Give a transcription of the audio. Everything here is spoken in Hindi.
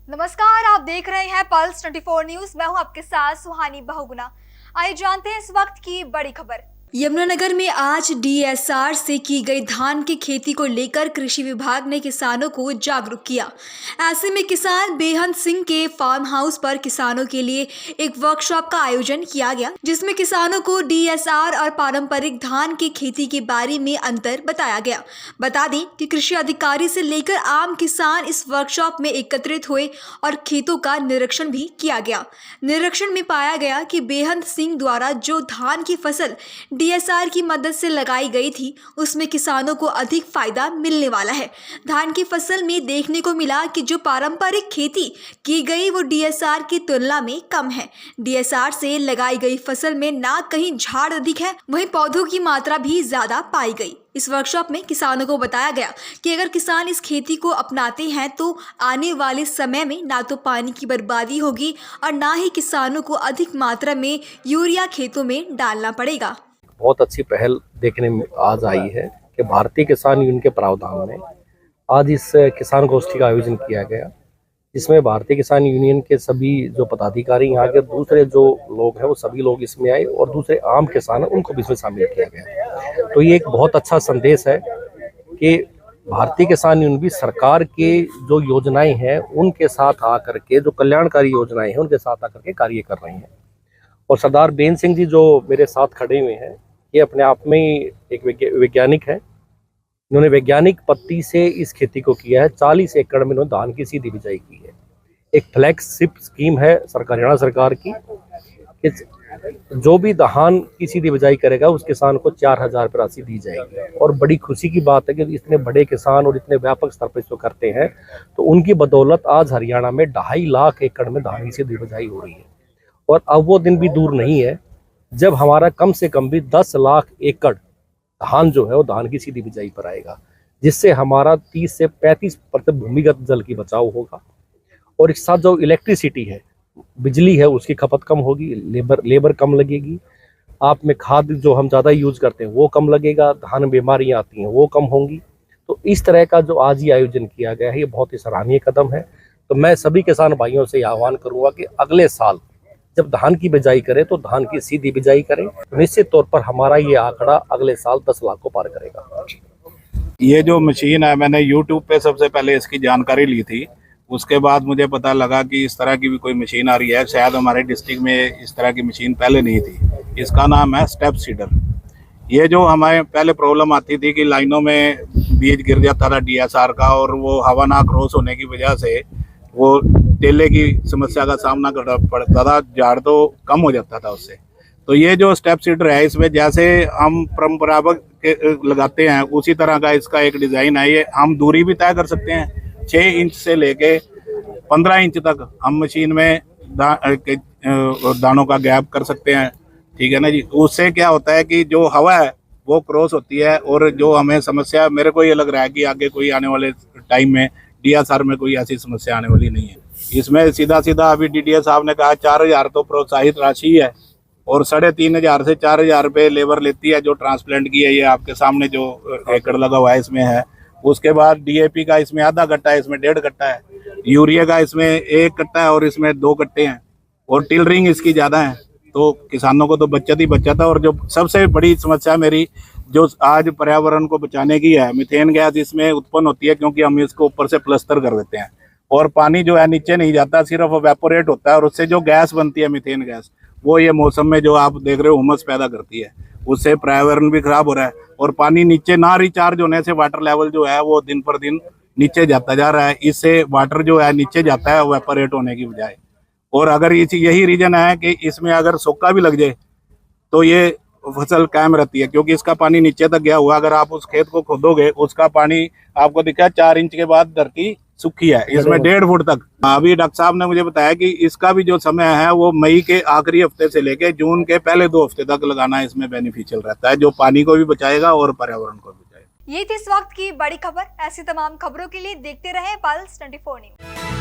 नमस्कार, आप देख रहे हैं पल्स 24 न्यूज। मैं हूं आपके साथ सुहानी बहुगुना। आइए जानते हैं इस वक्त की बड़ी खबर। यमुनानगर में आज डीएसआर से की गई धान की खेती को लेकर कृषि विभाग ने किसानों को जागरूक किया। ऐसे में किसान बेहंत सिंह के फार्म हाउस पर किसानों के लिए एक वर्कशॉप का आयोजन किया गया, जिसमें किसानों को डीएसआर और पारंपरिक धान की खेती के बारे में अंतर बताया गया। बता दें कि कृषि अधिकारी से लेकर आम किसान इस वर्कशॉप में एकत्रित हुए और खेतों का निरीक्षण भी किया गया। निरीक्षण में पाया गया कि बेहंत सिंह द्वारा जो धान की फसल डीएसआर की मदद से लगाई गई थी, उसमें किसानों को अधिक फायदा मिलने वाला है। धान की फसल में देखने को मिला कि जो पारंपरिक खेती की गई वो डीएसआर की तुलना में कम है। डीएसआर से लगाई गई फसल में ना कहीं झाड़ अधिक है, वहीं पौधों की मात्रा भी ज्यादा पाई गई। इस वर्कशॉप में किसानों को बताया गया कि अगर किसान इस खेती को अपनाते हैं तो आने वाले समय में ना तो पानी की बर्बादी होगी और ना ही किसानों को अधिक मात्रा में यूरिया खेतों में डालना पड़ेगा। बहुत अच्छी पहल देखने में आज आई है कि भारतीय किसान यूनियन के प्रावधान में आज इस किसान गोष्ठी का आयोजन किया गया, जिसमें भारतीय किसान यूनियन के सभी जो पदाधिकारी, यहाँ के दूसरे जो लोग हैं वो सभी लोग इसमें आए और दूसरे आम किसान हैं उनको भी इसमें शामिल किया गया। तो ये एक बहुत अच्छा संदेश है कि भारतीय किसान यूनियन भी सरकार के जो योजनाएं हैं उनके साथ आकर के, जो कल्याणकारी योजनाएं हैं उनके साथ आकर के कार्य कर रही हैं। और सरदार बेन सिंह जी जो मेरे साथ खड़े हुए हैं, ये अपने आप में ही एक वैज्ञानिक है। इन्होंने वैज्ञानिक पद्धति से इस खेती को किया है। 40 एकड़ में इन्होंने धान की सीधी बिजाई की है। एक फ्लैगशिप स्कीम है हरियाणा सरकार की कि जो भी धान की सीधी बिजाई करेगा उस किसान को 4,000 रुपये राशि दी जाएगी। और बड़ी खुशी की बात है कि इतने बड़े किसान और इतने व्यापक स्तर पर इसको करते हैं, तो उनकी बदौलत आज हरियाणा में 2.5 लाख एकड़ में धान की सीधी बिजाई हो रही है। और अब वो दिन भी दूर नहीं है जब हमारा कम से कम भी 10 लाख एकड़ धान जो है वो धान की सीधी बिजाई पर आएगा, जिससे हमारा 30 से 35% भूमिगत जल की बचाव होगा। और इस साथ जो इलेक्ट्रिसिटी है, बिजली है, उसकी खपत कम होगी, लेबर कम लगेगी। आप में खाद जो हम ज़्यादा यूज करते हैं वो कम लगेगा, धान बीमारियाँ आती हैं वो कम होंगी। तो इस तरह का जो आज ये आयोजन किया गया है ये बहुत ही सराहनीय कदम है। तो मैं सभी किसान भाइयों से आह्वान करूँगा कि अगले साल जब धान की बिजाई करें तो धान की सीधी बिजाई करें। निश्चित तौर पर हमारा ये आंकड़ा अगले साल 10 लाख को पार करेगा। ये जो मशीन है, मैंने YouTube पे सबसे पहले इसकी जानकारी ली थी। उसके बाद मुझे पता लगा कि इस तरह की भी कोई मशीन आ रही है। शायद हमारे डिस्ट्रिक्ट में इस तरह की मशीन पहले नहीं थी। इसका नाम है स्टेप सीडर। ये जो हमें पहले प्रॉब्लम आती थी कि लाइनों में बीज गिर जाता था डीएसआर का, और वो हवा ना क्रॉस होने की वजह से वो टेले की समस्या का सामना करना पड़ता था, झाड़ तो कम हो जाता था उससे। तो ये जो स्टेप सीडर है, इसमें जैसे हम परंपरागत लगाते हैं उसी तरह का इसका एक डिज़ाइन है। ये हम दूरी भी तय कर सकते हैं, 6 इंच से लेके 15 इंच तक हम मशीन में दानों का गैप कर सकते हैं। ठीक है ना जी। उससे क्या होता है कि जो हवा है वो क्रॉस होती है, और जो हमें समस्या, मेरे को ये लग रहा है कि आगे कोई आने वाले टाइम में डीएसआर में कोई ऐसी समस्या आने वाली नहीं है। इसमें सीधा सीधा अभी डीडीए साहब ने कहा 4,000 तो प्रोत्साहित राशि है, और 3,500 से 4,000 रुपये लेबर लेती है जो ट्रांसप्लांट की है। ये आपके सामने जो एकड़ लगा हुआ है इसमें है। उसके बाद डीएपी का इसमें आधा कट्टा है, इसमें 1.5 कट्टा है। यूरिया का इसमें 1 कट्टा है और इसमें 2 कट्टे हैं, और टिलरिंग इसकी ज़्यादा है। तो किसानों को तो बचत ही बचत है। और जो सबसे बड़ी समस्या मेरी जो आज पर्यावरण को बचाने की है, मीथेन गैस इसमें उत्पन्न होती है, क्योंकि हम इसको ऊपर से प्लस्तर कर देते हैं और पानी जो है नीचे नहीं जाता, सिर्फ वेपोरेट होता है। और उससे जो गैस बनती है मीथेन गैस, वो ये मौसम में जो आप देख रहे हो उमस पैदा करती है। उससे पर्यावरण भी खराब हो रहा है, और पानी नीचे ना रिचार्ज होने से वाटर लेवल जो है वो दिन पर दिन नीचे जाता जा रहा है। इससे वाटर जो है नीचे जाता है वेपोरेट होने की बजाय। और अगर यही रीजन है कि इसमें अगर सूखा भी लग जाए तो ये फसल कायम रहती है, क्योंकि इसका पानी नीचे तक गया हुआ। अगर आप उस खेत को खोदोगे, उसका पानी आपको दिखा 4 इंच के बाद धरती सूखी है, इसमें 1.5 फुट तक। अभी डॉक्टर साहब ने मुझे बताया कि इसका भी जो समय है वो मई के आखिरी हफ्ते से लेके जून के पहले 2 हफ्ते तक लगाना इसमें बेनिफिशियल रहता है, जो पानी को भी बचाएगा और पर्यावरण को भी बचाएगा। ये थी इस वक्त की बड़ी खबर। ऐसी तमाम खबरों के लिए देखते रहें पल्स 24 न्यूज।